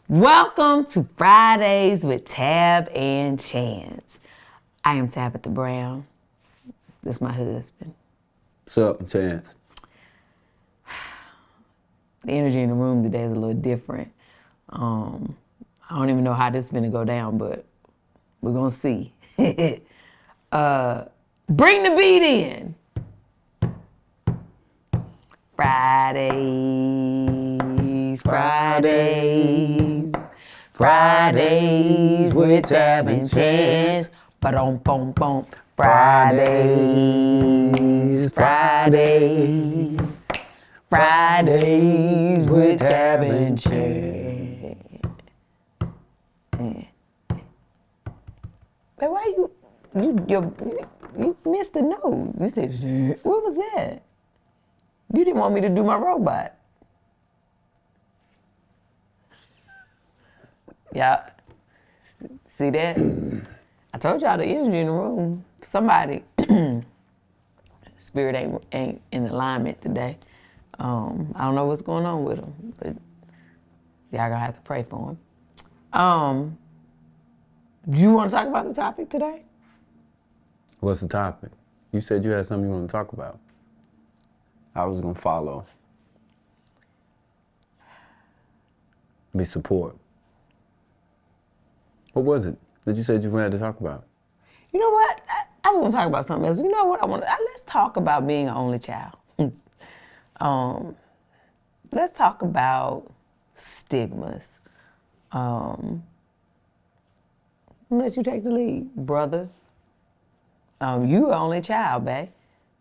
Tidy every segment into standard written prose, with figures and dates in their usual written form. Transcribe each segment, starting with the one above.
Welcome to Fridays with Tab and Chance. I am Tabitha Brown. This is my husband. What's up, Chance? The energy in the room today is a little different. I don't even know how this is going to go down, but we're going to see. Bring the beat in. Fridays with Tab and Chance. Ba-dum-bum-bum. Fridays with Tab and Chance. But why you missed the note? You said, what was that? You didn't want me to do my robot. Yeah. See that? I told y'all the energy in the room. Somebody, spirit ain't in alignment today. I don't know what's going on with them, but y'all gonna have to pray for them. Do you want to talk about the topic today? What's the topic? You said you had something you want to talk about. I was gonna follow. Be support. What was it that you said you wanted to talk about? You know what? I was gonna talk about something else. You know what I want? Let's talk about being an only child. Let's talk about stigmas. I'm gonna let you take the lead, brother. You an only child, babe.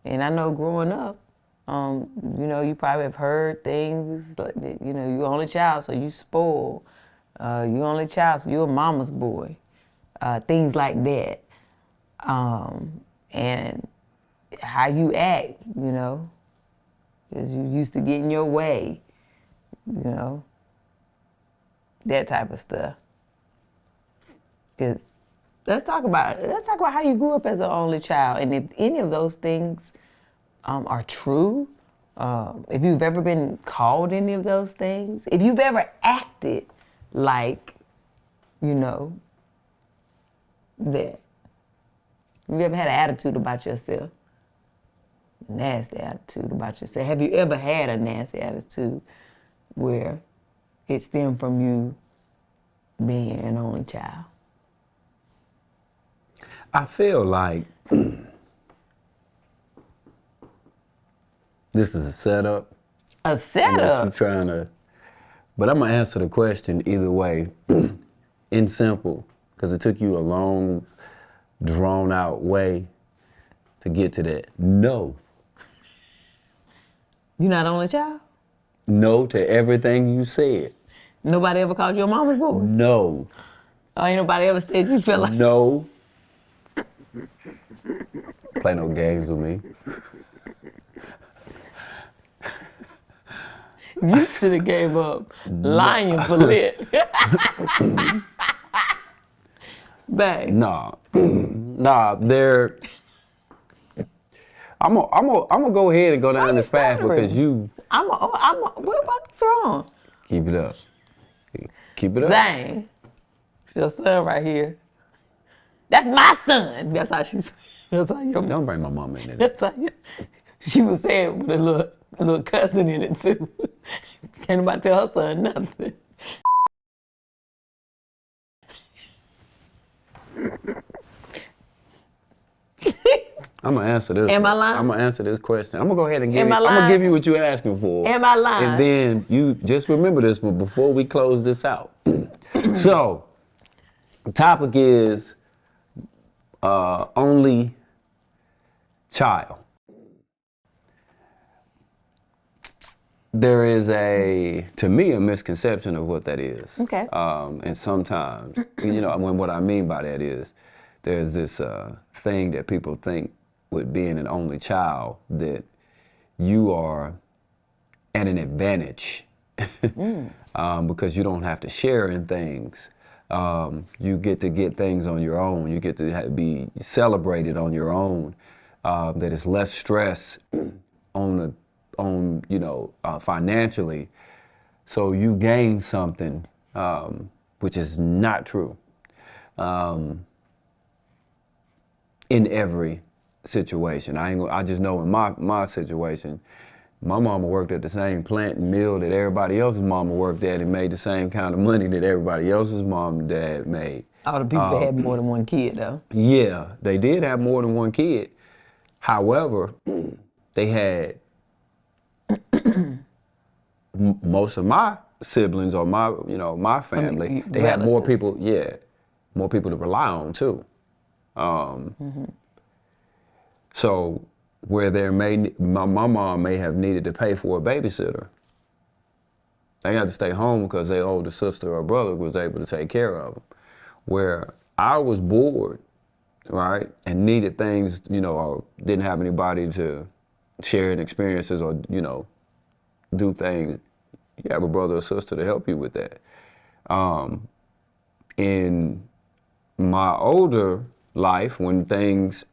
And I know growing up, you probably have heard things like that, you're only child, so you spoiled. You only child, so you're a mama's boy. Things like that. And how you act, because you used to get in your way, that type of stuff. Because let's talk about how you grew up as an only child, and if any of those things are true, if you've ever been called any of those things, if you've ever acted like, that. Have you ever had an attitude about yourself? Nasty attitude about yourself. Have you ever had a nasty attitude where it stemmed from you being an only child? I feel like this is a setup. A setup? You're trying to, but I'm gonna answer the question either way, in simple, because it took you a long, drawn out way to get to that. No. You not only child? No to everything you said. Nobody ever called you a mama's boy? No. Oh, ain't nobody ever said you feel like... No. Play no games with me. You should have gave up lying for lit. Babe. Nah, they're... I'm gonna go ahead and go down this path because you... What's wrong? Keep it up. Keep it up. Zane, your son right here. That's my son. That's how she's. That's how your. Don't bring my mama in it. That's how she was saying with a little cousin in it too. Can't nobody tell her son nothing. I'm gonna answer this. Am I lying? I'm gonna answer this question. I'm gonna go ahead and give Am you. I I'm lying? gonna give you what you're asking for. Am I lying? And then you just remember this, but before we close this out. So, the topic is only child. There is to me, a misconception of what that is. Okay. And sometimes, what I mean by that is, there's this thing that people think with being an only child that you are at an advantage because you don't have to share in things. You get to get things on your own. You get to be celebrated on your own. That is less stress financially. So you gain something which is not true. In every situation, I just know in my situation, my mama worked at the same plant and mill that everybody else's mama worked at and made the same kind of money that everybody else's mom and dad made. All the people that had more than one kid, though. Yeah, they did have more than one kid. However, they had most of my siblings or my family. They had more people. Yeah, more people to rely on too. So where my mom may have needed to pay for a babysitter, they had to stay home because their older sister or brother was able to take care of them. Where I was bored, right, and needed things, or didn't have anybody to share in experiences or, do things, you have a brother or sister to help you with that. In my older life, when things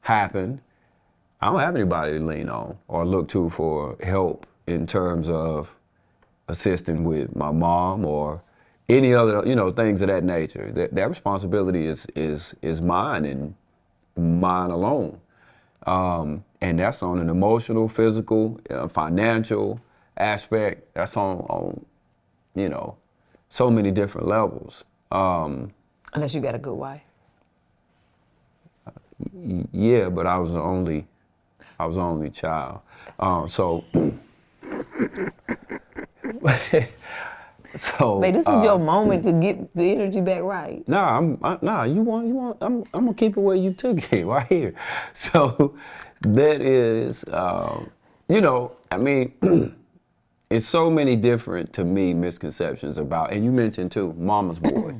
happened, I don't have anybody to lean on or look to for help in terms of assisting with my mom or any other, things of that nature. That responsibility is mine and mine alone. And that's on an emotional, physical, financial aspect. That's on so many different levels. Unless you got a good wife. Yeah, but I was the only child. So This is your moment to get the energy back right. I'm gonna keep it where you took it, right here. So that is, it's so many different, to me, misconceptions about, and you mentioned too, mama's boy.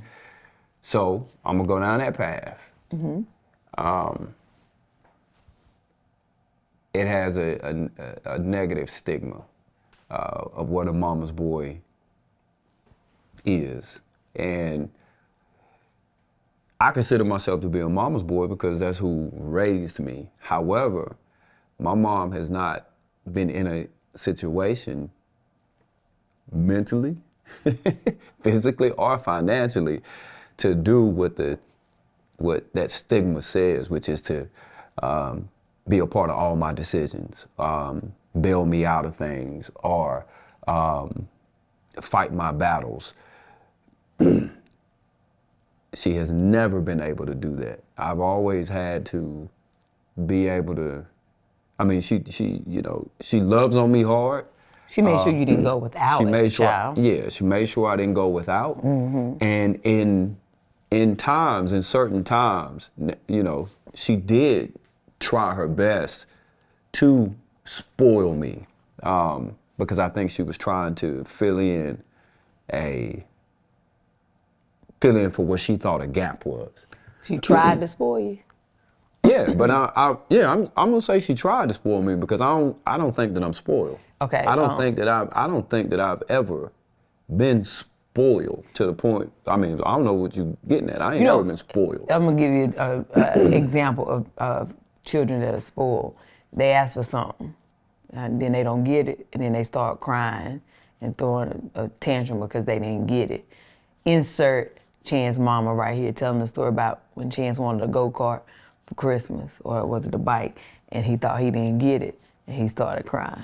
So I'm gonna go down that path. It has a negative stigma of what a mama's boy is. And I consider myself to be a mama's boy because that's who raised me. However, my mom has not been in a situation mentally, physically, or financially to do what that stigma says, which is to be a part of all my decisions, bail me out of things, or fight my battles. She has never been able to do that. I've always had to be able to, she loves on me hard. She made sure you didn't go without as a child. Yeah, she made sure I didn't go without. And in certain times, she did try her best to spoil me, because I think she was trying to fill in for what she thought a gap was. She tried to spoil you? Yeah, but I'm gonna say she tried to spoil me because I don't think that I'm spoiled. Okay. I don't think that I've ever been spoiled to the point. I don't know what you're getting at. I ain't never been spoiled. I'm gonna give you an example of children that are spoiled. They ask for something, and then they don't get it, and then they start crying and throwing a tantrum because they didn't get it. Insert Chan's mama right here telling the story about when Chance wanted a go-kart for Christmas, or was it a bike, and he thought he didn't get it, and he started crying.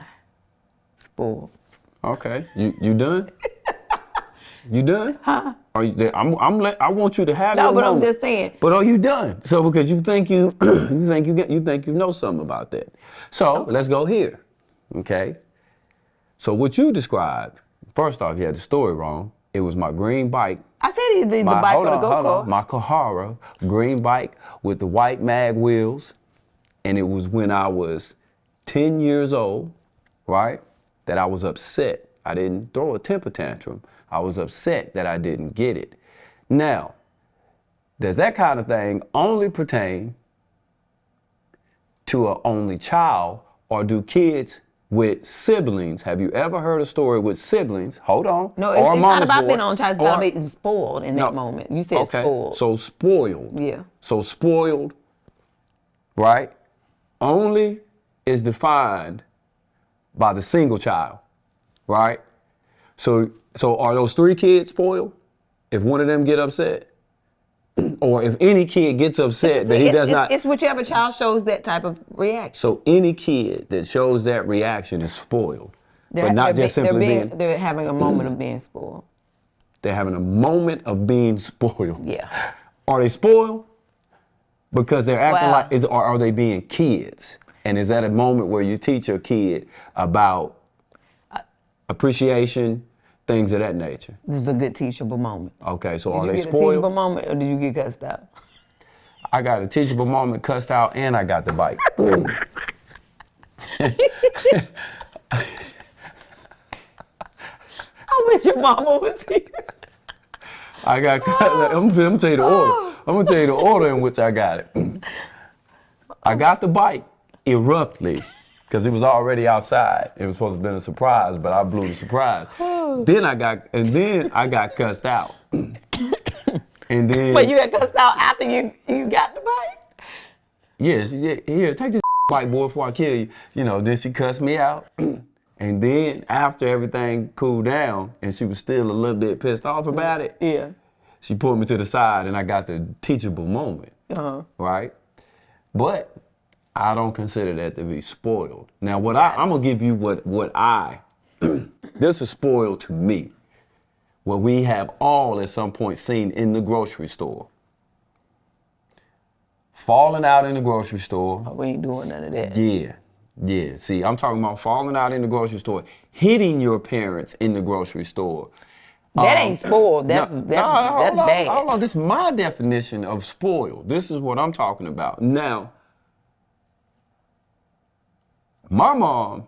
Spoiled. Okay, you done? You done? Huh? Are you? I want you to have your No, but moment. I'm just saying. But are you done? So because you think you know something about that. So let's go here. Okay. So what you described, first off, you had the story wrong. It was my green bike. I said the bike or the go-kart. My Kahara green bike with the white mag wheels, and it was when I was 10 years old, right? That I was upset. I didn't throw a temper tantrum. I was upset that I didn't get it. Now, does that kind of thing only pertain to an only child, or do kids with siblings? Have you ever heard a story with siblings? Hold on. No, it's not about being on child. It's about being spoiled in that moment. You said spoiled. So spoiled. Yeah. So spoiled, right, only is defined by the single child, right? So are those 3 kids spoiled? If one of them get upset? Or if any kid gets upset that he does not. It's whichever child shows that type of reaction. So any kid that shows that reaction is spoiled. But not just simply being. They're having a moment of being spoiled. They're having a moment of being spoiled. Yeah. Are they spoiled? Because they're acting Well, or are they being kids? And is that a moment where you teach your kid about appreciation, things of that nature? This is a good teachable moment. Okay, so are Did they you get a spoiled? teachable moment or did you get cussed out? I got a teachable moment, cussed out, and I got the bite. I wish your mama was here. I got I'm gonna tell you the order. I'm gonna tell you the order in which I got it. I got the bite abruptly because it was already outside. It was supposed to have been a surprise, but I blew the surprise. Then I got cussed out. And then But you got cussed out after you got the bite? yes, yeah, here, take this bite, boy, before I kill you. You know, then she cussed me out. And then after everything cooled down and she was still a little bit pissed off about it, Yeah. she pulled me to the side and I got the teachable moment, right? But I don't consider that to be spoiled. Now, I'm gonna give you what this is spoiled to me. What we have all at some point seen in the grocery store. Falling out in the grocery store. Oh, we ain't doing none of that. Yeah. See, I'm talking about falling out in the grocery store, hitting your parents in the grocery store. That ain't spoiled. That's hold bad. Hold on. This is my definition of spoiled. This is what I'm talking about. Now, my mom,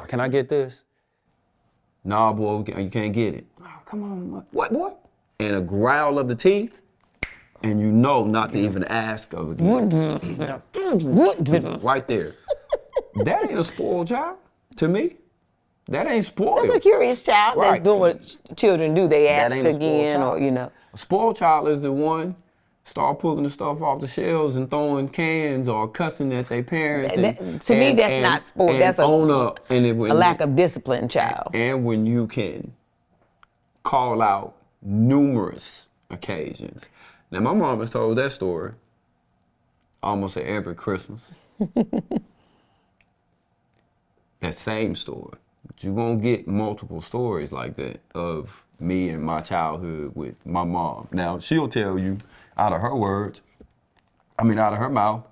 can I get this? Nah, boy, you can't get it. Oh, come on, what, boy? And a growl of the teeth. And you know not to even ask of again. Right there. That ain't a spoiled child to me. That ain't spoiled. That's a curious child that's doing what children do. They ask ain't a spoiled again child. or, A spoiled child is the one start pulling the stuff off the shelves and throwing cans or cussing at their parents. To me, that's not spoiled. That's a lack of discipline child. And when you can call out numerous occasions. Now, my mom has told that story almost at every Christmas. That same story. But you're going to get multiple stories like that of me and my childhood with my mom. Now, she'll tell you out of her mouth,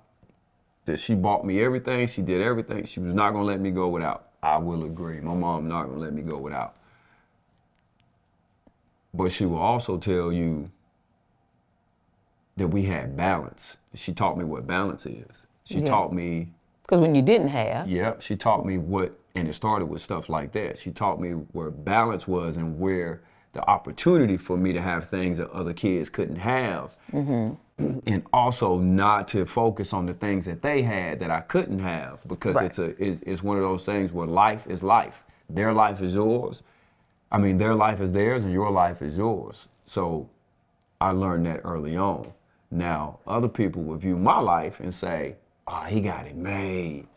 that she bought me everything, she did everything. She was not going to let me go without. I will agree. My mom not going to let me go without. But she will also tell you that we had balance. She taught me what balance is. She taught me. Because when you didn't have. Yeah, she taught me and it started with stuff like that. She taught me where balance was and where the opportunity for me to have things that other kids couldn't have. And also not to focus on the things that they had that I couldn't have, because it's one of those things where life is life. Their life is yours. I mean, their life is theirs and your life is yours. So I learned that early on. Now, other people will view my life and say, oh, he got it made.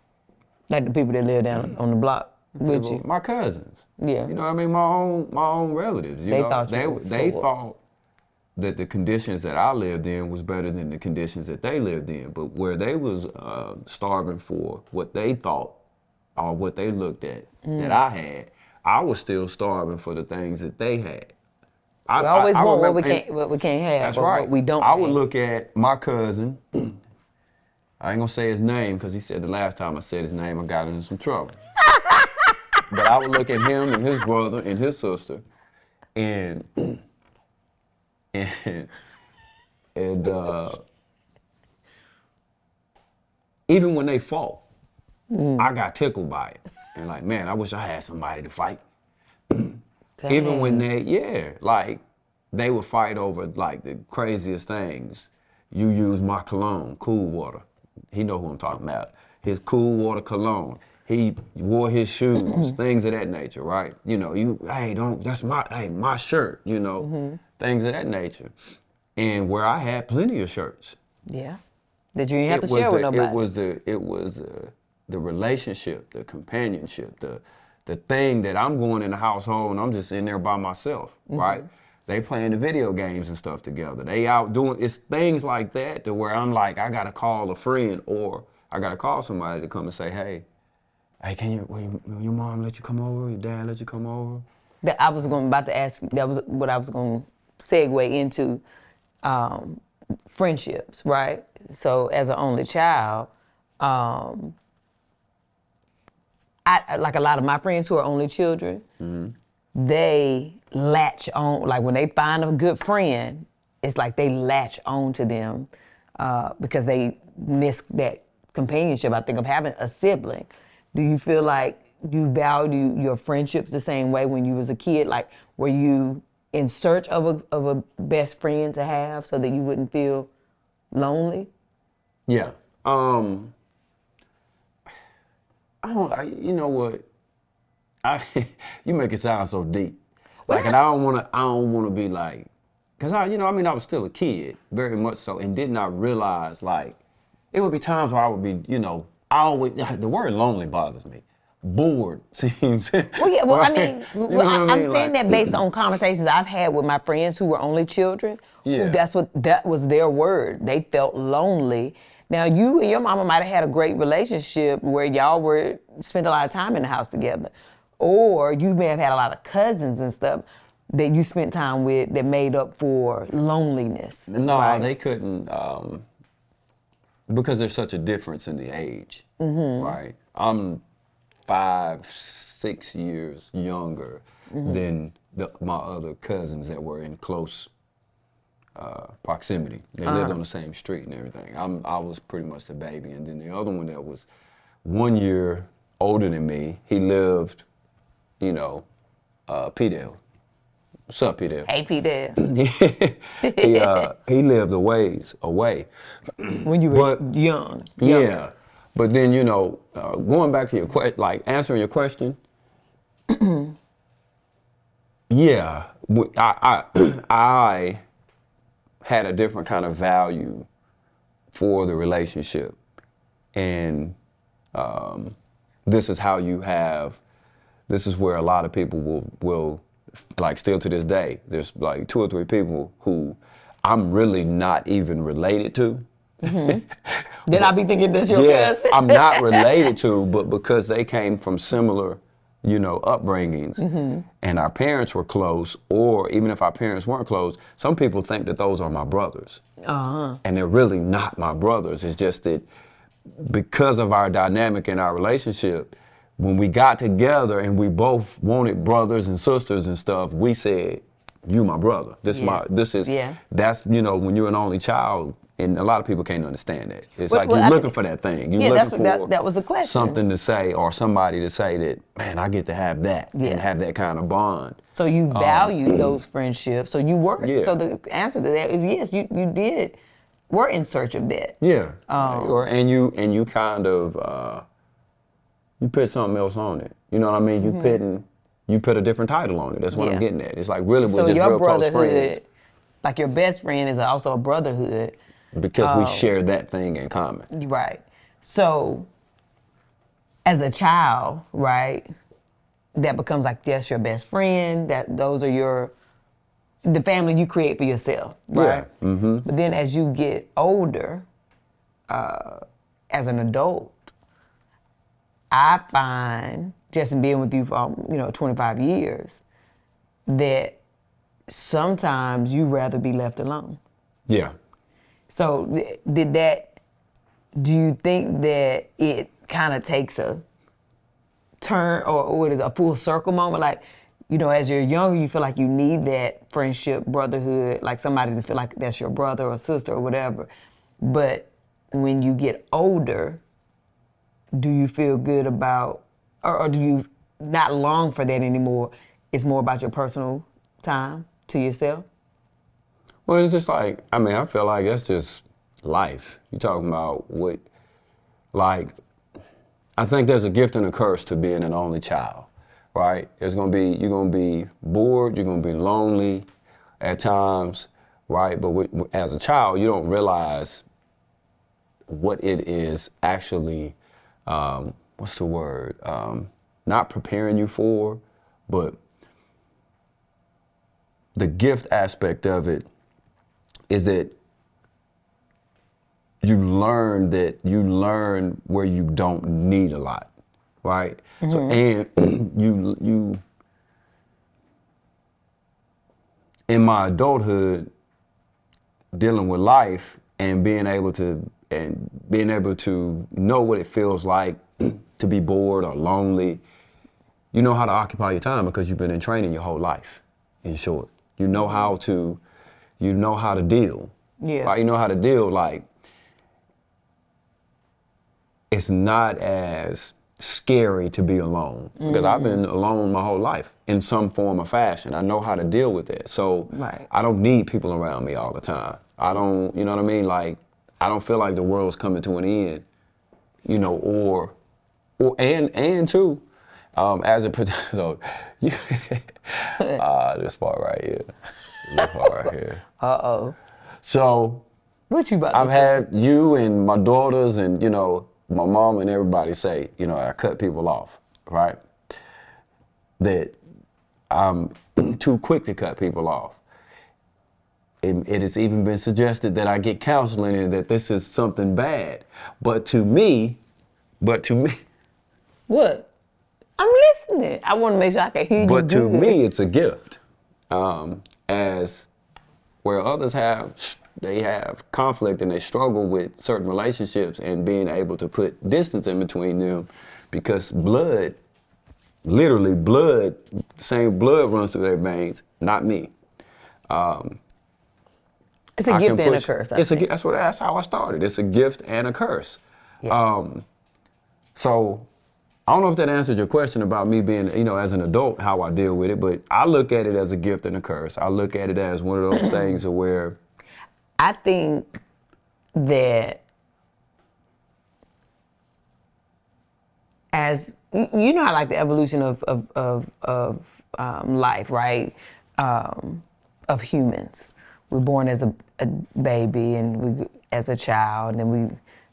Like the people that live down on the block with you. My cousins. Yeah. You know what I mean? My own relatives. They thought they thought that the conditions that I lived in was better than the conditions that they lived in. But where they was starving for what they thought or what they looked at that I had, I was still starving for the things that they had. We always want what we can't have. That's but right. What we don't. I would look at my cousin. I ain't gonna say his name because he said the last time I said his name I got into some trouble. But I would look at him and his brother and his sister, and even when they fought, I got tickled by it. And like, man, I wish I had somebody to fight. Even when they would fight over like the craziest things. You use my cologne, Cool Water. He know who I'm talking about. His Cool Water cologne. He wore his shoes, things of that nature, right? You know, that's my shirt, you know, things of that nature. And where I had plenty of shirts. Yeah. That you didn't have to share with nobody. It was the the relationship, the companionship, the thing that I'm going in the household and I'm just in there by myself, right? They playing the video games and stuff together. They out doing, it's things like that to where I'm like, I gotta call a friend or I gotta call somebody to come and say, hey, will your mom let you come over? Your dad let you come over? I was about to ask you, that was what I was going to segue into, friendships, right? So as an only child, I like a lot of my friends who are only children, they latch on, like when they find a good friend, it's like they latch on to them because they miss that companionship, I think, of having a sibling. Do you feel like you value your friendships the same way when you was a kid? Like, were you in search of a best friend to have so that you wouldn't feel lonely? Yeah. You know what? You make it sound so deep. Like, and I don't wanna be like, cause I was still a kid, very much so, and did not realize, like, it would be times where I would be, the word lonely bothers me. Bored seems. Well, yeah, well, right? I'm saying that based on conversations I've had with my friends who were only children. Yeah. That was their word. They felt lonely. Now, you and your mama might have had a great relationship where y'all spent a lot of time in the house together. Or you may have had a lot of cousins and stuff that you spent time with that made up for loneliness. No, right? they couldn't, because there's such a difference in the age, right? I'm 5-6 years younger than my other cousins that were in close proximity. They lived on the same street and everything. I was pretty much the baby, and then the other one that was 1 year older than me, he lived, P-Dale. What's up, P-Dale? Hey, P-Dale. He lived a ways away. When you were young. Yeah. But then, going back to your question, like answering your question, yeah, I had a different kind of value for the relationship. And this is where a lot of people will like, still to this day, there's like 2 or 3 people who I'm really not even related to. Then I'll be thinking that's your cousin. I'm not related to, but because they came from similar, upbringings, and our parents were close, or even if our parents weren't close, some people think that those are my brothers. And they're really not my brothers. It's just that because of our dynamic in our relationship, when we got together and we both wanted brothers and sisters and stuff, we said, you my brother. That's when you're an only child, and a lot of people can't understand that. It's you're looking for that thing. You're looking for that was the question. Something to say or somebody to say that, man, I get to have that and have that kind of bond. So you value those friendships. So you were. Yeah. So the answer to that is yes, you were in search of that. Yeah. And you kind of you put something else on it. You know what I mean? You put a different title on it. That's what I'm getting at. It's like really we're just real close friends. Like your best friend is also a brotherhood. Because we share that thing in common. Right. So as a child, right, that becomes like just your best friend, that those are the family you create for yourself, right? Yeah. Mm-hmm. But then as you get older, as an adult, I find, just in being with you for 25 years, that sometimes you rather be left alone. Yeah. So do you think that it kind of takes a turn or what is a full circle moment? Like, as you're younger, you feel like you need that friendship, brotherhood, like somebody to feel like that's your brother or sister or whatever. But when you get older, do you feel good about, or do you not long for that anymore? It's more about your personal time to yourself? Well, it's just like, I feel like that's just life. You're talking about I think there's a gift and a curse to being an only child, right? You're gonna be bored, you're gonna be lonely at times, right? But as a child, you don't realize what it is actually what's the word? Not preparing you for, but the gift aspect of it is that you learn where you don't need a lot, right? So, and you in my adulthood, dealing with life and being able to know what it feels like to be bored or lonely, you know how to occupy your time because you've been in training your whole life, in short. You know how to deal. Yeah. Right? You know how to deal, like, it's not as scary to be alone because I've been alone my whole life in some form or fashion. I know how to deal with it. So Right. I don't need people around me all the time. I don't, you know what I mean? Like, I don't feel like the world's coming to an end, you know, and too, as it pertains, so, this part right here, this part right here. Uh-oh. So What you about I've to say? had you and my daughters and, you know, my mom and everybody say, you know, I cut people off, right? That I'm too quick to cut people off. It has even been suggested that I get counseling and that this is something bad. But to me, What? I'm listening. I want to make sure I can hear you but to good. me, it's a gift. As where others they have conflict and they struggle with certain relationships and being able to put distance in between them because blood, literally blood, same blood runs through their veins, not me. It's a gift and a curse. That's how I started. It's a gift and a curse. Yeah. So I don't know if that answered your question about me being, you know, as an adult, how I deal with it, but I look at it as a gift and a curse. I look at it as one of those things where I think that as you know, how like the evolution of life, right? Of humans. We're born as a baby, and we as a child, and then we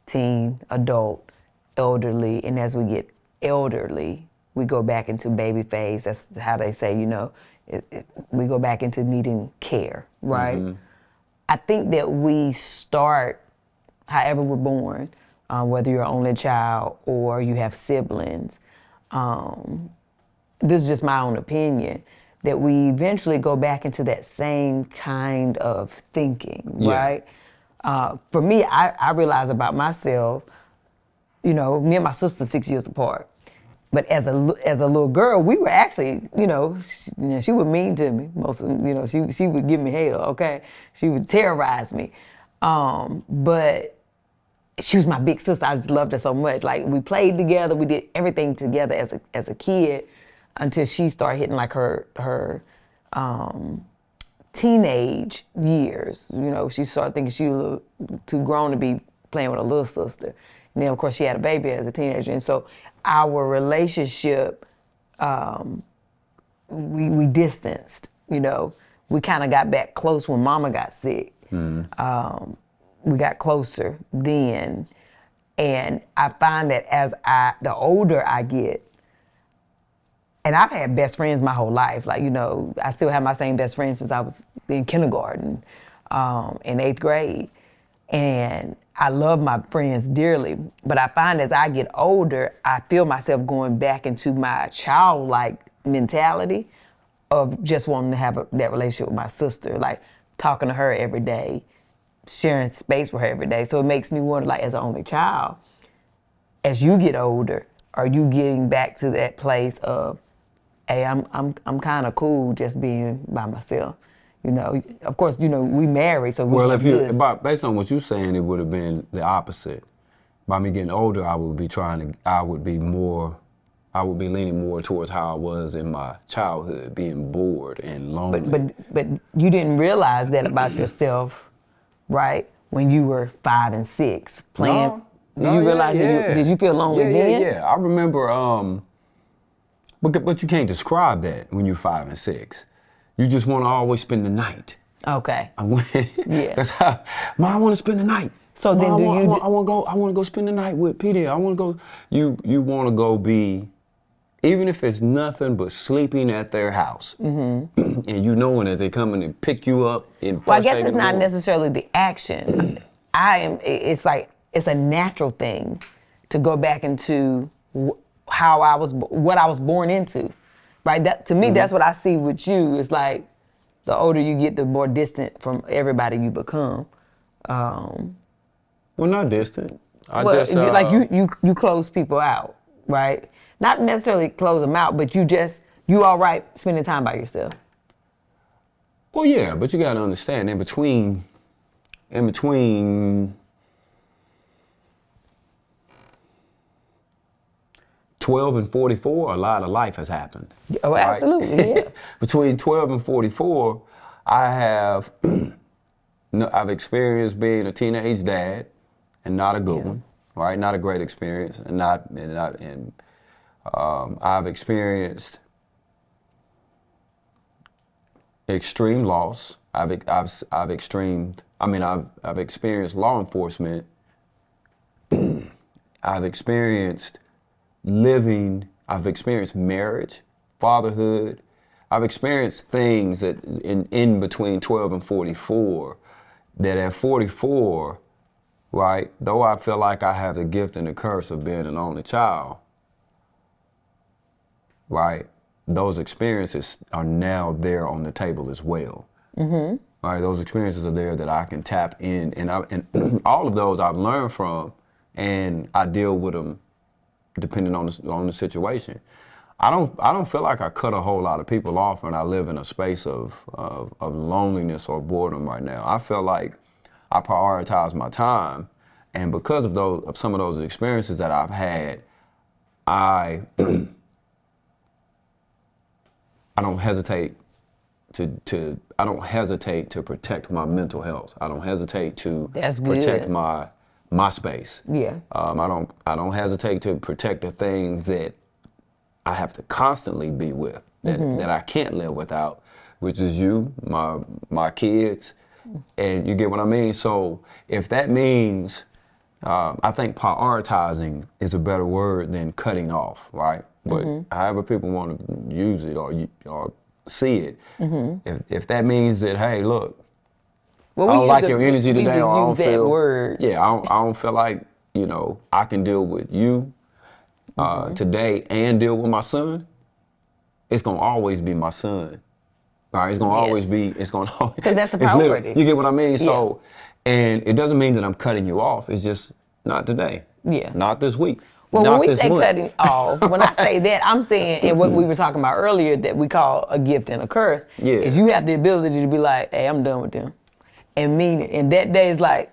teen, adult, elderly, and as we get elderly, we go back into baby phase. That's how they say, you know, we go back into needing care, right? Mm-hmm. I think that we start, however we're born, whether you're an only child or you have siblings, this is just my own opinion, that we eventually go back into that same kind of thinking, right? For me, I realize about myself, you know, me and my sister 6 years apart. But as a little girl, we were actually, you know, she was mean to me. She would give me hell, okay? She would terrorize me. But she was my big sister. I just loved her so much. Like, we played together. We did everything together as a kid until she started hitting like her teenage years. You know, she started thinking she was a little too grown to be playing with her little sister. And then, of course, she had a baby as a teenager. And so our relationship, we distanced, you know. We kind of got back close when Mama got sick. Mm. We got closer then. And I find that the older I get, and I've had best friends my whole life. Like, you know, I still have my same best friends since I was in kindergarten, in 8th grade. And I love my friends dearly, but I find as I get older, I feel myself going back into my childlike mentality of just wanting to have that relationship with my sister, like talking to her every day, sharing space with her every day. So it makes me wonder, like, as an only child, as you get older, are you getting back to that place of, hey, I'm kind of cool just being by myself? You know, of course, you know, we married, so we based on what you're saying, it would have been the opposite. By me getting older, I would be leaning more towards how I was in my childhood, being bored and lonely. But you didn't realize that about yourself, right? When you were 5 and 6 playing. Did you realize that did you feel lonely then? Yeah. I remember, but you can't describe that when you're 5 and 6. You just want to always spend the night. Okay. Yeah. That's how, Mom, I want to spend the night. So then I want to go spend the night with Peter. I want to go. You want to go be, even if it's nothing but sleeping at their house, and you knowing that they're coming to pick you up in. Well, I guess it's not necessarily the action. It's like, it's a natural thing to go back into what I was born into, right? That, to me, that's what I see with you. It's like, the older you get, the more distant from everybody you become. Well, not distant. You close people out, right? Not necessarily close them out, but you all right spending time by yourself. Well, yeah, but you got to understand, in between 12 and 44, a lot of life has happened. Oh, right? absolutely, yeah. Between 12 and 44, I've experienced being a teenage dad, and not a good one, right? Not a great experience, I've experienced extreme loss. I've experienced law enforcement. I've experienced living. I've experienced marriage, fatherhood. I've experienced things that in between 12 and 44, that at 44, right, though I feel like I have the gift and the curse of being an only child, right, those experiences are now there on the table as well. Mm-hmm. Right, those experiences are there that I can tap in, and all of those I've learned from, and I deal with them depending on the situation. I don't feel like I cut a whole lot of people off when I live in a space of loneliness or boredom right now. I feel like I prioritize my time, and because of some of those experiences that I've had, I don't hesitate to protect my mental health. I don't hesitate to protect my space. Yeah. I don't hesitate to protect the things that I have to constantly be with, that I can't live without, which is you, my kids, and you get what I mean? So if that means, I think prioritizing is a better word than cutting off, right? But however people want to use it or see it, if that means that, hey, look, I don't like your energy today, or I don't feel, I don't feel like, I can deal with you today and deal with my son, it's gonna always be my son. All right, it's gonna always be, because that's the priority. You get what I mean? So, and it doesn't mean that I'm cutting you off. It's just not today. Yeah. Not this week. Well, not when we this say month. cutting off, when I say that, I'm saying, and what we were talking about earlier, that we call a gift and a curse, is you have the ability to be like, hey, I'm done with them, and mean it. And that day is like,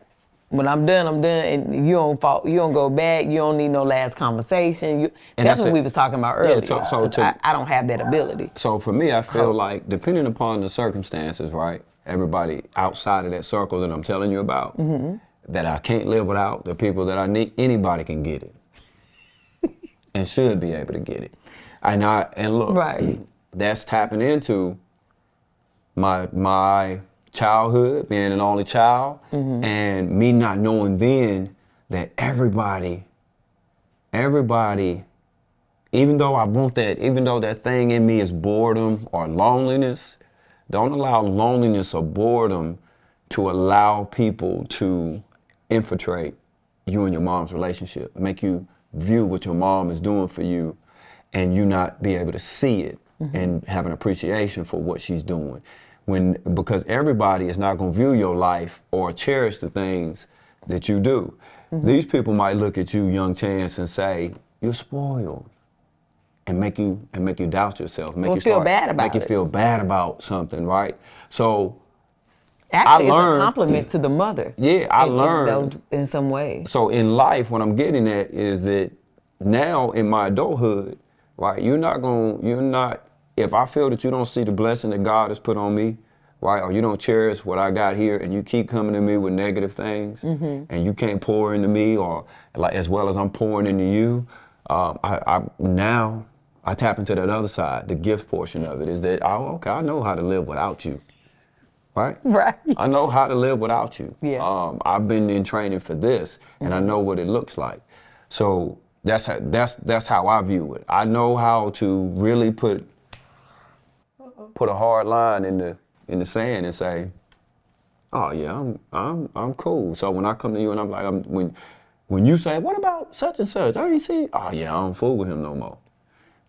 when I'm done, and you don't go back. You don't need no last conversation. That's what we was talking about earlier. I don't have that ability. So for me, I feel like, depending upon the circumstances, right? Everybody outside of that circle that I'm telling you about, that I can't live without, the people that I need, anybody can get it, and should be able to get it. And look, right. That's tapping into my childhood, being an only child, and me not knowing then that everybody, even though that thing in me is boredom or loneliness, don't allow loneliness or boredom to allow people to infiltrate you and your mom's relationship, make you view what your mom is doing for you, and you not be able to see it and have an appreciation for what she's doing. Because everybody is not going to view your life or cherish the things that you do. These people might look at you, young Chance, and say, you're spoiled, and make you doubt yourself, make you feel bad about something, right? So actually, it's a compliment to the mother. Yeah, I learned in some ways. So in life, what I'm getting at is that now in my adulthood, right, if I feel that you don't see the blessing that God has put on me, right, or you don't cherish what I got here, and you keep coming to me with negative things, and you can't pour into me, or like as well as I'm pouring into you, now I tap into that other side, the gift portion of it, is that, I know how to live without you. right? Right. I know how to live without you. Yeah. I've been in training for this, and I know what it looks like. So that's how I view it. I know how to really put a hard line in the sand and say, oh yeah, I'm cool. So when I come to you and I'm like, when you say, what about such and such? I ain't see. Oh yeah, I don't fool with him no more.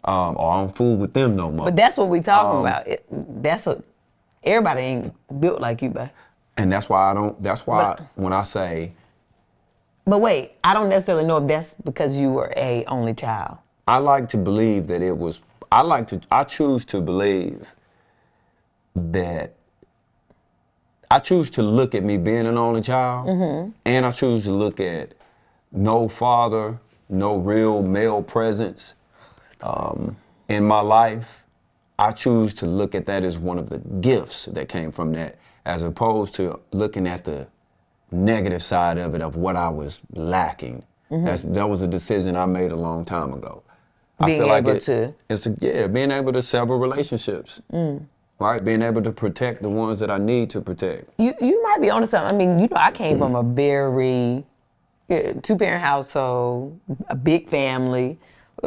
Or I don't fool with them no more. But that's what we talking about. Everybody ain't built like you, babe. And that's why when I say, But wait, I don't necessarily know if that's because you were a only child. I like to believe that it was, I choose to believe that, I choose to look at me being an only child, and I choose to look at no father, no real male presence in my life. I choose to look at that as one of the gifts that came from that, as opposed to looking at the negative side of it, of what I was lacking. That was a decision I made a long time ago. Being able to being able to sever relationships, right? Being able to protect the ones that I need to protect. You might be onto something. I mean, you know, I came from a very two-parent household, a big family.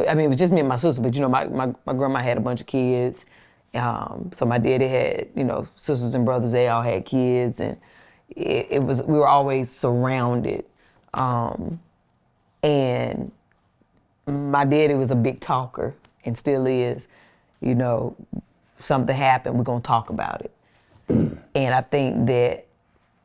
I mean, it was just me and my sister, but you know, my grandma had a bunch of kids. So my daddy had, you know, sisters and brothers. They all had kids, and we were always surrounded. And my daddy was a big talker and still is. You know, something happened, we're gonna talk about it. And I think that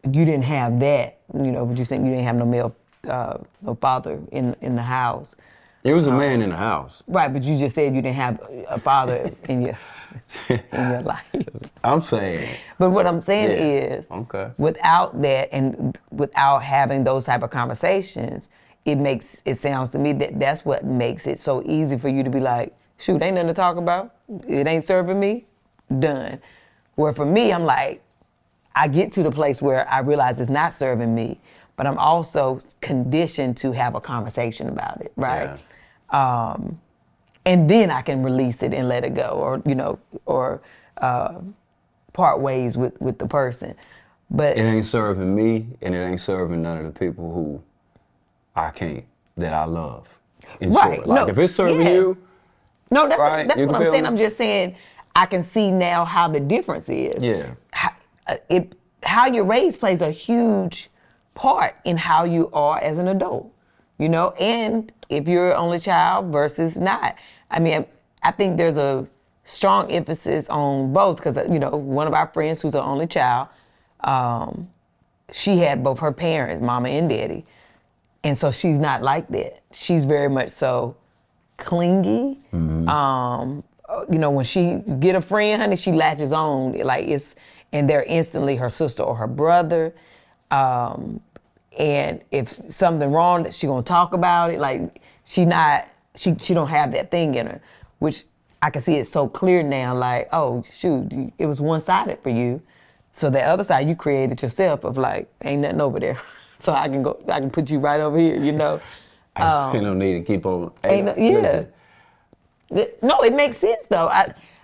you didn't have that. You know, would you think you didn't have no male, no father in the house? There was a man in the house. Right, but you just said you didn't have a father in your life. I'm saying. But what I'm saying is, without that and without having those type of conversations, it sounds to me that that's what makes it so easy for you to be like, shoot, ain't nothing to talk about. It ain't serving me. Done. Where for me, I'm like, I get to the place where I realize it's not serving me, but I'm also conditioned to have a conversation about it, right? Yeah. And then I can release it and let it go, or you know, or part ways with the person. But it ain't serving me, and it ain't serving none of the people who that I love. In short, like if it's serving you. No, that's what I'm saying. I'm just saying I can see now how the difference is. Yeah. How you're raised plays a huge part in how you are as an adult, you know, and if you're an only child versus not. I mean, I think there's a strong emphasis on both because, you know, one of our friends who's an only child, she had both her parents, mama and daddy. And so she's not like that. She's very much so clingy. You know, when she get a friend, honey, she latches on and they're instantly her sister or her brother. And if something wrong, she gonna talk about it. Like she don't have that thing in her, which I can see it so clear now. Like, oh shoot, it was one-sided for you. So the other side you created yourself of like, ain't nothing over there. So I can put you right over here, you know. I don't need to keep on. Listen. No, it makes sense though.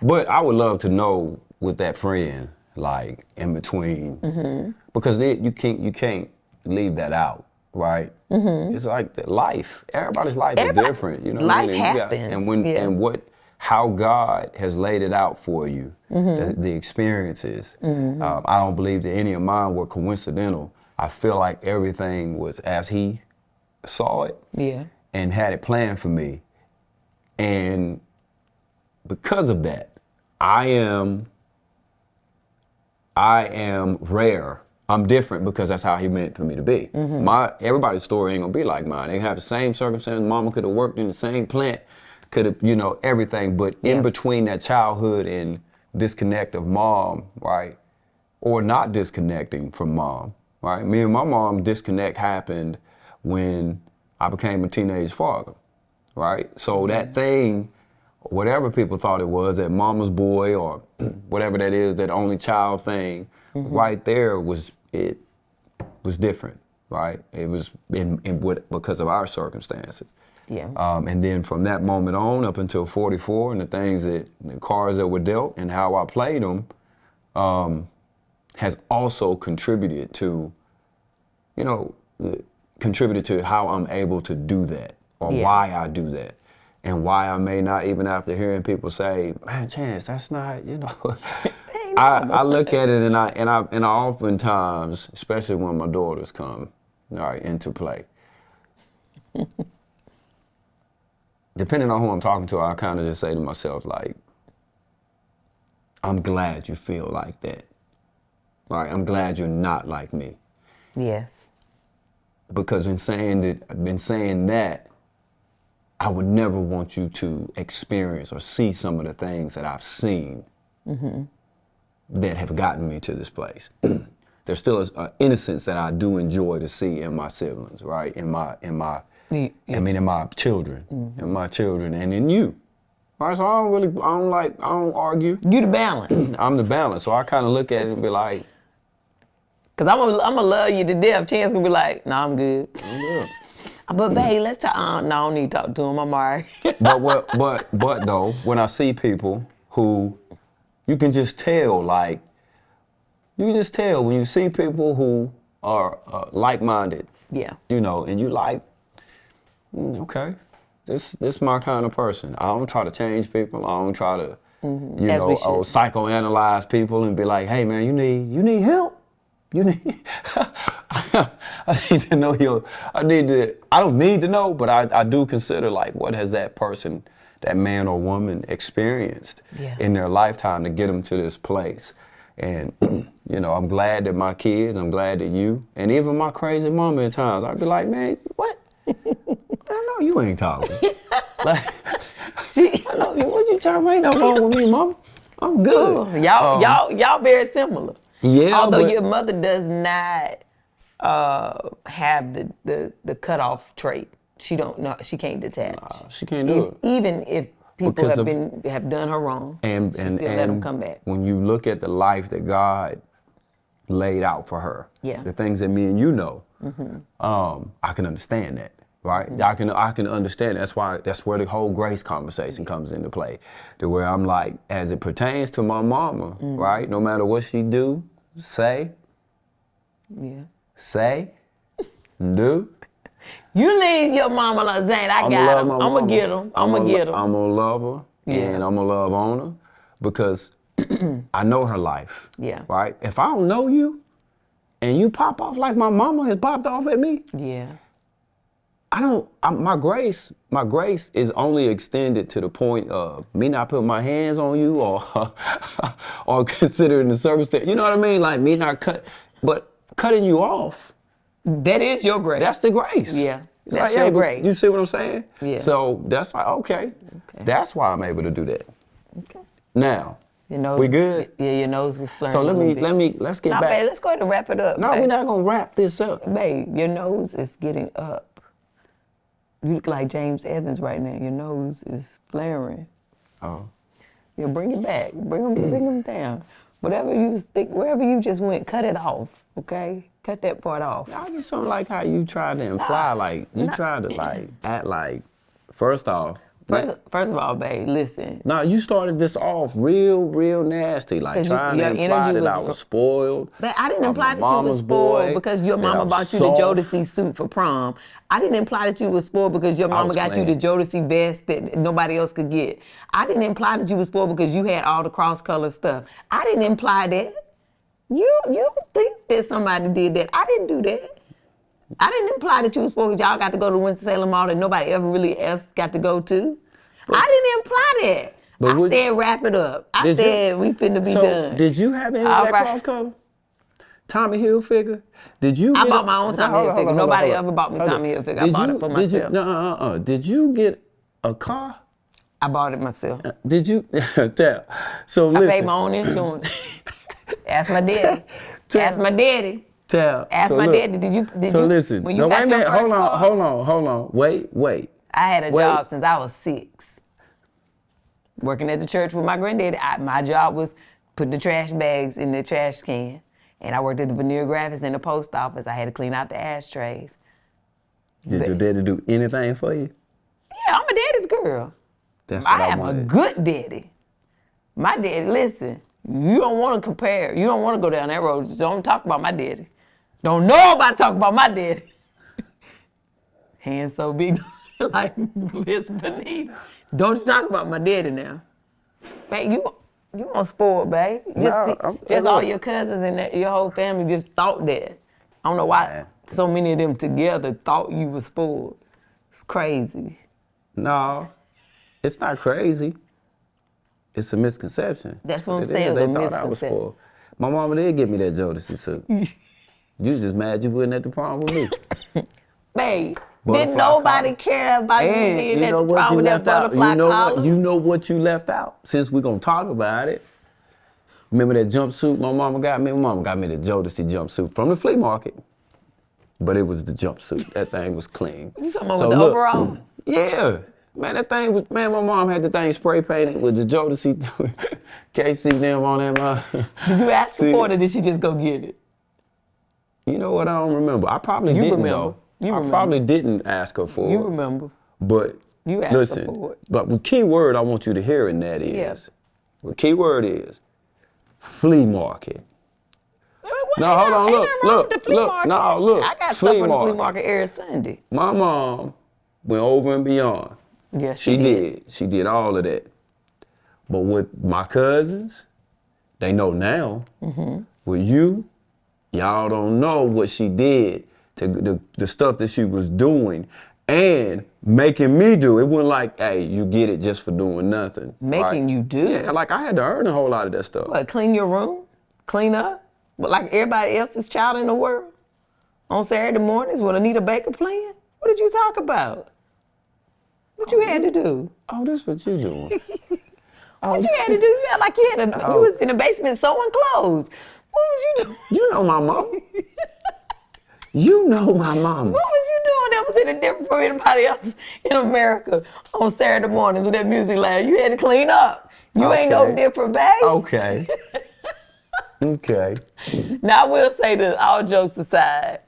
But I would love to know with that friend, like in between, because you can't leave that out, right? It's like life. Everybody's life is different, you know. Life happens, and how God has laid it out for you, the experiences. I don't believe that any of mine were coincidental. I feel like everything was as He saw it, and had it planned for me. And because of that, I am rare. I'm different because that's how He meant for me to be. Everybody's story ain't gonna be like mine. They have the same circumstances. Mama could have worked in the same plant, could have, you know, everything. But in between that childhood and disconnect of mom, right, or not disconnecting from mom, right. Me and my mom disconnect happened when I became a teenage father. Right? So that thing, whatever people thought it was, that mama's boy or whatever that is, that only child thing, right there was different, right? It was because of our circumstances. Yeah. And then from that moment on up until 44 and the cars that were dealt and how I played them, has also contributed to, you know, contributed to how I'm able to do that, or why I do that, and why I may not, even after hearing people say, man, Chance, that's not, you know. I look at it and I oftentimes, especially when my daughters come, all right, into play, depending on who I'm talking to, I kind of just say to myself, like, I'm glad you feel like that. All right, I'm glad you're not like me. Yes. Because in saying that, I would never want you to experience or see some of the things that I've seen that have gotten me to this place. There's still an innocence that I do enjoy to see in my siblings, right? In my children, and in you. All right, so I don't argue. You the balance. I'm the balance, so I kind of look at it and be like, Cause I'm gonna love you to death. Chance gonna be like, nah, I'm good. I'm good. But babe, let's talk. No, I don't need to talk to him. I'm alright. but though, when I see people who, you can just tell, like, when you see people who are like-minded. Yeah. You know, and you like, okay, this my kind of person. I don't try to change people. I don't try to, psychoanalyze people and be like, hey man, you need help. You need, I need to know I don't need to know, but I do consider, like, what has that person, that man or woman, experienced in their lifetime to get them to this place. And, you know, I'm glad that my kids, I'm glad that you, and even my crazy mama at times, I'd be like, man, what? I know you ain't talking. Like, I know you, what you talking about? Ain't nothing wrong with me, mama. I'm good. Oh, y'all very similar. Yeah, although your mother does not have the cutoff trait. She can't detach. Nah, she can't do it. Even if people have done her wrong, and still let them come back. When you look at the life that God laid out for her, the things that me and you know, I can understand that. Right, I can understand. That's where the whole grace conversation comes into play, to where I'm like, as it pertains to my mama, right? No matter what she do, say, do. You leave your mama alone, Zane. I got him. I'm gonna get him. I'm gonna get him. I'm gonna love her, and I'm gonna love on her, because I know her life. Yeah. Right. If I don't know you, and you pop off like my mama has popped off at me. Yeah. My grace is only extended to the point of me not putting my hands on you or considering the circumstance. You know what I mean? Like me not cutting you off. That is your grace. That's the grace. Yeah. That's your grace. You see what I'm saying? Yeah. So that's like, okay. That's why I'm able to do that. Okay. Now, your nose, we good? Yeah, your nose was flirting. So let's get back. Babe, let's go ahead and wrap it up. No, we're not gonna wrap this up. Babe, your nose is getting up. You look like James Evans right now. Your nose is flaring. Oh. Yeah, bring it back. Bring them down. Whatever you think, wherever you just went, cut it off, okay? Cut that part off. I just don't like how you try to imply, try to act like, first off. First of all, babe, listen. No, you started this off real nasty, like trying to imply that I was spoiled. But I didn't imply that you were spoiled because your mama bought you the Jodeci suit for prom. I didn't imply that you were spoiled because your mama got you the Jodeci vest that nobody else could get. I didn't imply that you were spoiled because you had all the cross-color stuff. I didn't imply that. You think that somebody did that. I didn't do that. I didn't imply that you were spoiled because y'all got to go to Winston-Salem Mall that nobody ever really else got to go to. I didn't imply that. I said wrap it up. I said we finna be done. Did you have any of that cross-color? Tommy Hilfiger? I bought my own Tommy Hilfiger. Nobody ever bought me Tommy Hilfiger. I bought it for myself. Did you get a car? I bought it myself. Did you? Tell. So I paid my own insurance. Ask my daddy. Ask my daddy. Ask my daddy. Did you? So listen. When you got your first car? Hold on. Wait. I had a job since I was 6. Working at the church with my granddaddy. My job was put the trash bags in the trash can. And I worked at the veneer graphics in the post office. I had to clean out the ashtrays. Did your daddy do anything for you? Yeah, I'm a daddy's girl. That's what I wanted. I have a good daddy. My daddy, listen, You don't want to compare. You don't want to go down that road. Just don't talk about my daddy. Don't know about talk about my daddy. Hands so big, like this beneath. Don't you talk about my daddy now. Man, you on sport, babe. Just all your cousins and your whole family just thought that. I don't know why so many of them together thought you was spoiled. It's crazy. No, it's not crazy. It's a misconception. That's what I'm saying. They thought I was spoiled. My mama did give me that Jodeci suit. You just mad you wasn't at the prom with me. Babe, didn't nobody care about you being at the prom with that butterfly collar? You know what you left out, since we're going to talk about it. Remember that jumpsuit my mama got me? My mama got me the Jodeci jumpsuit from the flea market. But it was the jumpsuit. That thing was clean. You talking about with the overall? Yeah. Man, that thing was, my mom had the thing spray painted with the Jodeci KC them on that. Did you ask her for it or did she just go get it? You know what, I don't remember. I probably didn't though. I probably didn't ask her for it. You remember. But you asked her for it. But the key word I want you to hear in that is, the key word is flea market. No, hold on, look. I got stuff from the flea market every Sunday. My mom went over and beyond. Yes, she did. She did all of that. But with my cousins, they know now. With you, y'all don't know what she did to the stuff that she was doing and making me do. It wasn't like, hey, you get it just for doing nothing. Making you do? Yeah, like I had to earn a whole lot of that stuff. What, clean your room? Clean up? But like everybody else's child in the world? On Saturday mornings with Anita Baker playing? What did you talk about? What you had to do? Oh, this what you doing. What you had to do? You had like you had you was in the basement sewing clothes. What was you doing? You know my mama. You know my mama. What was you doing that was any different from anybody else in America on Saturday morning with that music loud? You had to clean up. You ain't no different, babe. Okay. Okay. Now I will say this, all jokes aside,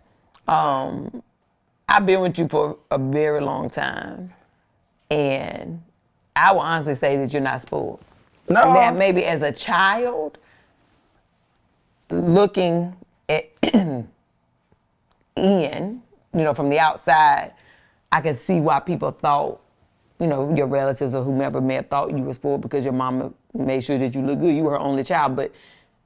I've been with you for a very long time. And I will honestly say that you're not spoiled. No. That maybe as a child, looking at Ian, from the outside, I can see why people thought, your relatives or whomever may have thought you were spoiled because your mama made sure that you look good. You were her only child, but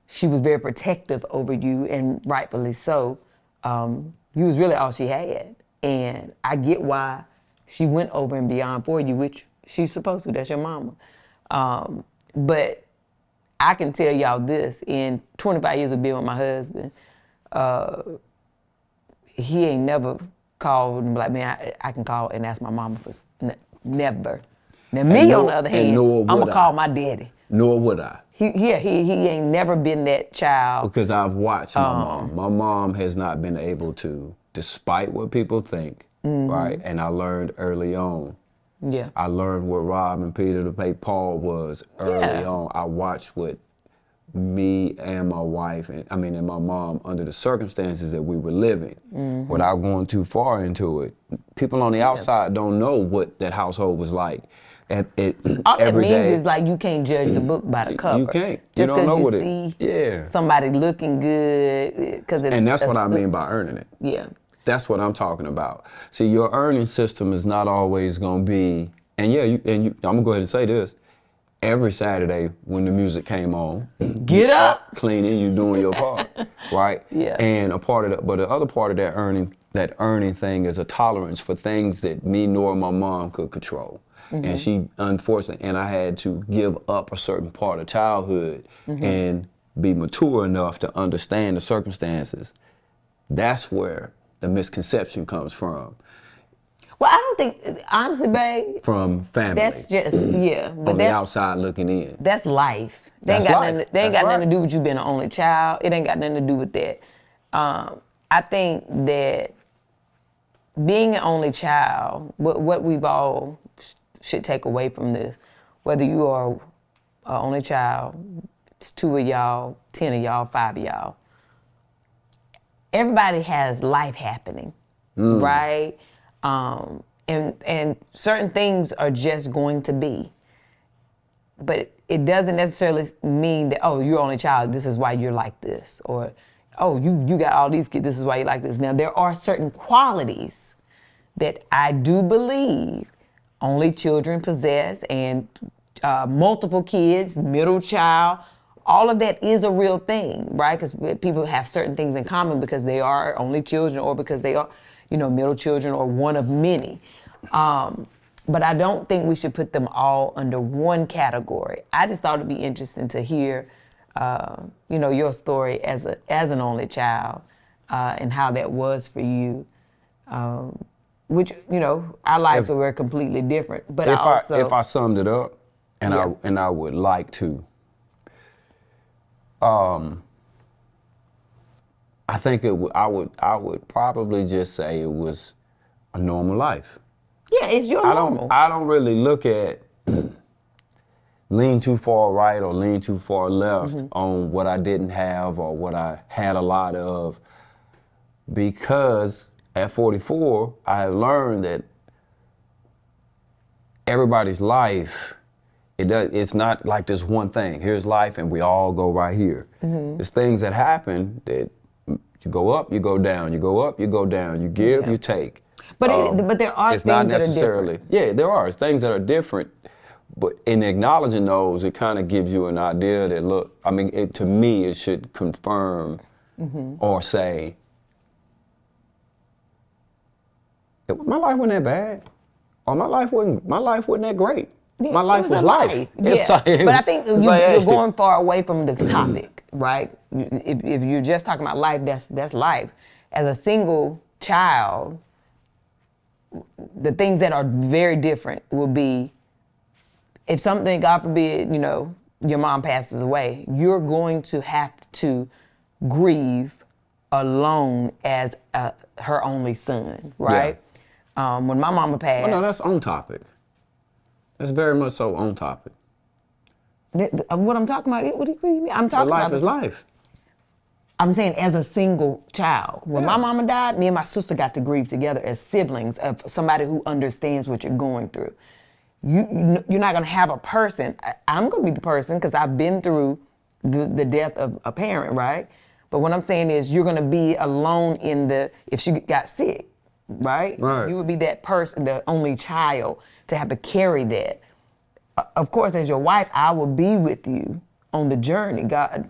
she was very protective over you, and rightfully so. You was really all she had. And I get why she went over and beyond for you, which she's supposed to. That's your mama. But I can tell y'all this, in 25 years of being with my husband, he ain't never called and be like, man, I can call and ask my mama for never. Now me, on the other hand, I'm gonna call my daddy. Nor would I. He ain't never been that child. Because I've watched my mom. My mom has not been able to, despite what people think, right? And I learned early on. Yeah. I learned what Rob and Peter to pay Paul was early on. I watched what me and my wife, and my mom, under the circumstances that we were living, without going too far into it. People on the outside don't know what that household was like. All that means is like you can't judge the book by the cover. You can't. Just you don't know you what see somebody looking good. And that's what I mean by earning it. Yeah. That's what I'm talking about. See, your earning system is not always going to be, and I'm going to go ahead and say this. Every Saturday when the music came on, get up, cleaning, you doing your part, right? Yeah. And but the other part of that earning thing is a tolerance for things that me nor my mom could control. And she, unfortunately, and I had to give up a certain part of childhood and be mature enough to understand the circumstances. That's where the misconception comes from. Well, I don't think, honestly, babe. From family. That's just, but on the outside looking in. That's life. They ain't got nothing to do with you being an only child. It ain't got nothing to do with that. I think that being an only child, what we've all should take away from this, whether you are an only child, it's 2 of y'all, 10 of y'all, 5 of y'all. Everybody has life happening, right? And certain things are just going to be. but it doesn't necessarily mean that, oh, you're only child, this is why you're like this. Or, oh, you got all these kids, this is why you like this. Now, there are certain qualities that I do believe only children possess, and multiple kids, middle child, all of that is a real thing, right? Because people have certain things in common because they are only children, or because they are, middle children, or one of many. But I don't think we should put them all under one category. I just thought it'd be interesting to hear, your story as an only child, and how that was for you. Which, our lives were completely different. But if I summed it up, and Yeah. I would like to, I think I would probably just say it was a normal life. Yeah, it's your normal. I don't really look at lean too far right or lean too far left on what I didn't have or what I had a lot of, because at 44, I have learned that everybody's life, it's not like this one thing. Here's life and we all go right here. There's things that happen that you go up, you go down, you go up, you go down, you give, you take. But there are it's things not that necessarily, are different. Yeah, there are things that are different, but in acknowledging those, it kind of gives you an idea that, look, I mean, to me, it should confirm or say, my life wasn't that bad, or my life wasn't that great. Yeah, my life was life. Yeah. But I think you're going far away from the topic, right? If you're just talking about life, that's life. As a single child, the things that are very different will be, if something, God forbid, your mom passes away, you're going to have to grieve alone as her only son, right? When my mama passed. Well, no, that's on topic. That's very much so on topic. What I'm talking about, what do you mean? I'm talking But about life is life. I'm saying as a single child. When my mama died, me and my sister got to grieve together as siblings of somebody who understands what you're going through. You're not gonna have a person. I'm gonna be the person because I've been through the death of a parent, right? But what I'm saying is you're gonna be alone if she got sick, right? Right. You would be that person, the only child, to have to carry that. Of course, as your wife, I will be with you on the journey, God,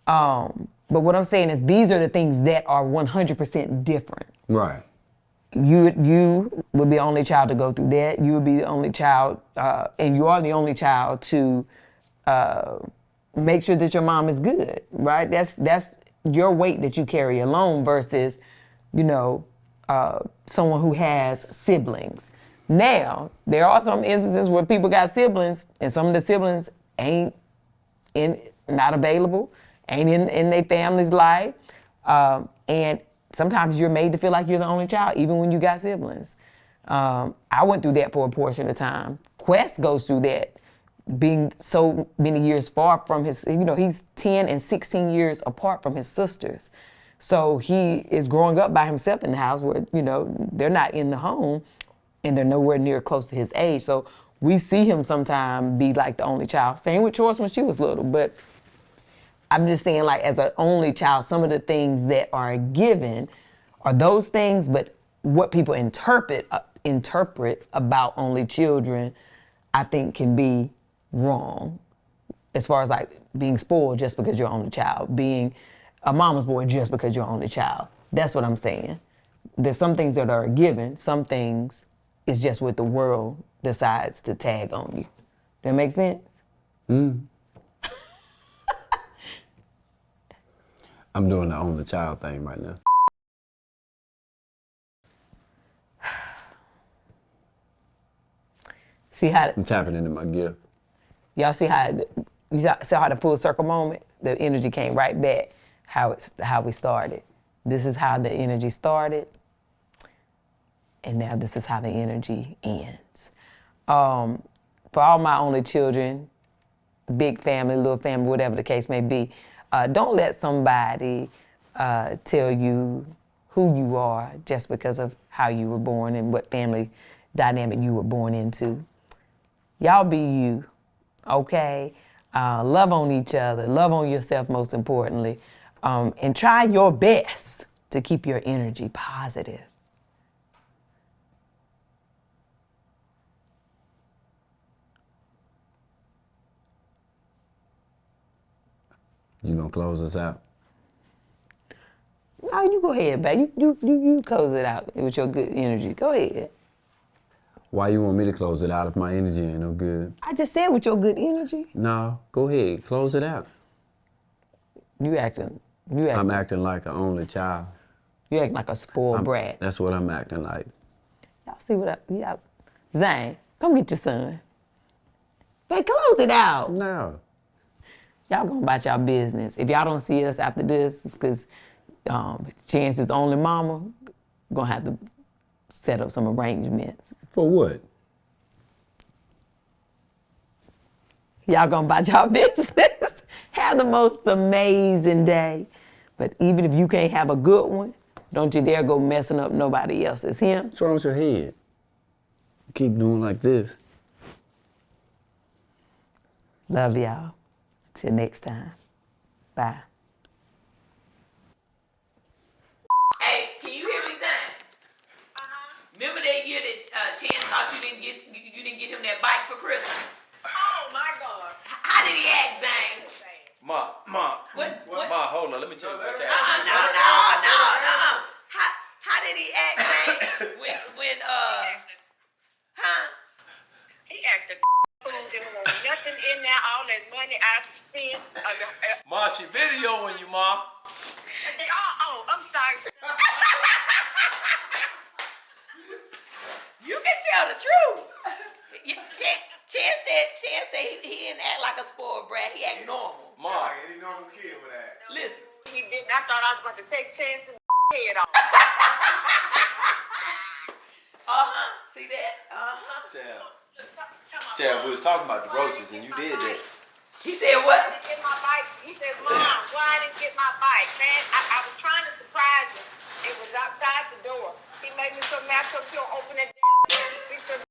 But what I'm saying is these are the things that are 100% different. Right. You would be the only child to go through that. You would be the only child, and you are the only child to make sure that your mom is good, right? That's your weight that you carry alone versus, someone who has siblings. Now, there are some instances where people got siblings, and some of the siblings ain't not available, ain't in their family's life, and sometimes you're made to feel like you're the only child, even when you got siblings. I went through that for a portion of time. Quest goes through that, being so many years far from his, he's 10 and 16 years apart from his sisters. So he is growing up by himself in the house where, they're not in the home and they're nowhere near close to his age. So we see him sometimes be like the only child. Same with Choice when she was little, but I'm just saying, like, as an only child, some of the things that are given are those things, but what people interpret about only children, I think can be wrong. As far as like being spoiled just because you're only child, being a mama's boy just because you're only child. That's what I'm saying. There's some things that are given, some things is just what the world decides to tag on you. That make sense? I'm doing the only child thing right now. See how I'm tapping into my gift. y'all see how the full circle moment, the energy came right back. How we started. This is how the energy started, and now this is how the energy ends. For all my only children, big family, little family, whatever the case may be, don't let somebody tell you who you are just because of how you were born and what family dynamic you were born into. Y'all be you. okay? Love on each other. Love on yourself, most importantly. And try your best to keep your energy positive. You gonna close us out? No, you go ahead, babe. You close it out with your good energy. Go ahead. Why you want me to close it out if my energy ain't no good? I just said with your good energy. No, go ahead, close it out. You acting I'm acting like an only child. you acting like a spoiled brat. That's what I'm acting like. Y'all see what Zane, come get your son. Hey, close it out. No. Y'all going about y'all business. If y'all don't see us after this, it's because Chance's only mama gonna have to set up some arrangements. For what? Y'all gonna about y'all business. Have the most amazing day. But even if you can't have a good one, don't you dare go messing up nobody else's. Him? What's wrong with your head? You keep doing like this. Love y'all. Till next time. Bye. Hey, can you hear me, Zane? Remember that year that Chance thought you didn't get him that bike for Christmas? Oh my God. How did he act, Zane? Ma, What? Ma, hold on, let me tell you what's No. happening. How did he act, Zane? when He acted fool. There was nothing in there. All that money I spent. Ma, she videoing you, Ma. I'm sorry. You can tell the truth. Chance said he didn't act like a spoiled brat. He act normal. Ma, Like any normal kid would act. Listen. He didn't. I thought I was going to take chance and head off. See that? Chad, we was talking about the roaches and you did that. He said what? I didn't get my bike. He said, Mom, why I didn't get my bike? Man, I was trying to surprise him. It was outside the door. He made me so mad, so he'll open that damn door. He said,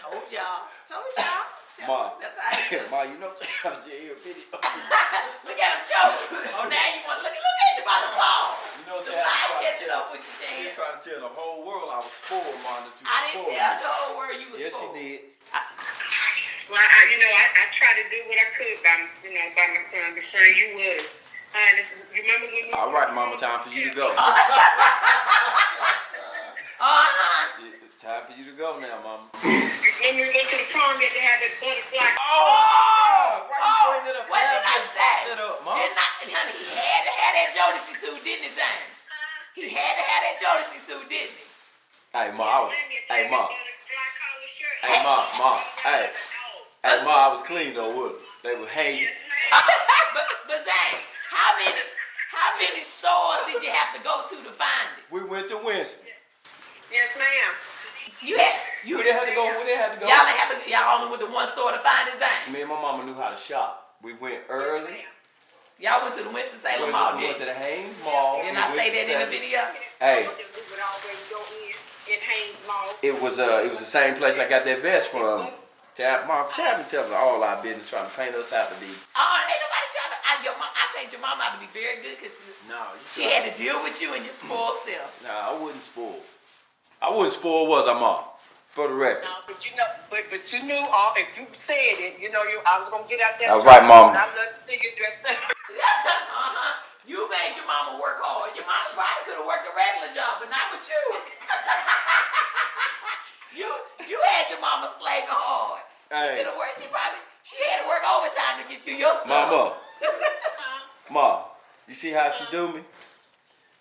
Told y'all. Ma, That's how he is. Ma, you know I was here video. Look at him choking. Oh, now you want to look at you by the phone. You know The Chad, flies catching up with you, She Chance. trying to tell the whole world I was spoiled, Ma, that you I didn't spoiled tell me. the whole world you was Yes, she spoiled. did. well, I tried to do what I could by my son. The son you was. You remember when you All right, Mama, time for you to go. Time for you to go now, Mama. When we went to the prom, you had to have that butterfly. Why you bring it up? What did I say? It up, Ma. Honey, he had to have that Jodeci suit, didn't he, Zane? He had to have that Jodeci suit, didn't he? Hey, Ma, hey, Ma, Hey. hey, Ma, I was clean though, would they were hating. But Zane, how many stores did you have to go to find it? We went to Winston. Yes, ma'am. You had Where they had to go? Where they had to go? y'all only went to one store to find it, Zane. Me and my mama knew how to shop. We went early. Y'all went to the Winston-Salem Mall, We went didn't to the Haynes Mall. Didn't I say that in the video? Hey, We would always go in Haynes Mall. it was the same place I got that vest from. Tabitha tells all our business, trying to paint us out to be. Ain't nobody trying to. I think your mama ought to be very good because she had to deal with you and your spoiled self. Nah, I wouldn't spoil. Was I, Ma? For the record. No, but you knew all. If you said it, I was gonna get out there. That's right, Mama. I'd love to see you dressed up. You made your mama work hard. Your mama probably could have worked a regular job, but not with you. you had your mama slaving hard. Hey. She could have worked. She had to work overtime to get you your stuff. Mama. Ma, you see how she do me?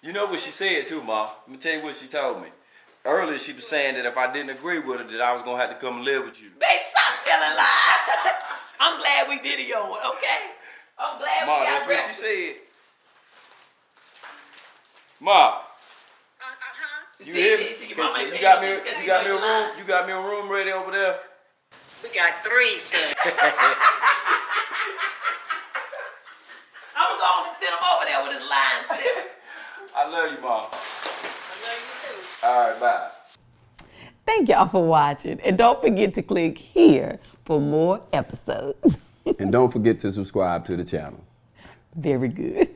You know what she said too, Ma. Let me tell you what she told me. Earlier she was saying that if I didn't agree with her, that I was gonna have to come live with you. Babe, stop telling lies. I'm glad we videoed, okay? I'm glad Ma, we got that's what she records. said. Ma, you See, hear me? see, your mama ain't You got me. paying attention 'cause You she got me know a you room. lying. You got me a room ready over there. We got 3, son. I'm going to send him over there with his line set. I love you, Ma. I love you too. All right, bye. Thank y'all for watching. And don't forget to click here for more episodes. And don't forget to subscribe to the channel. Very good.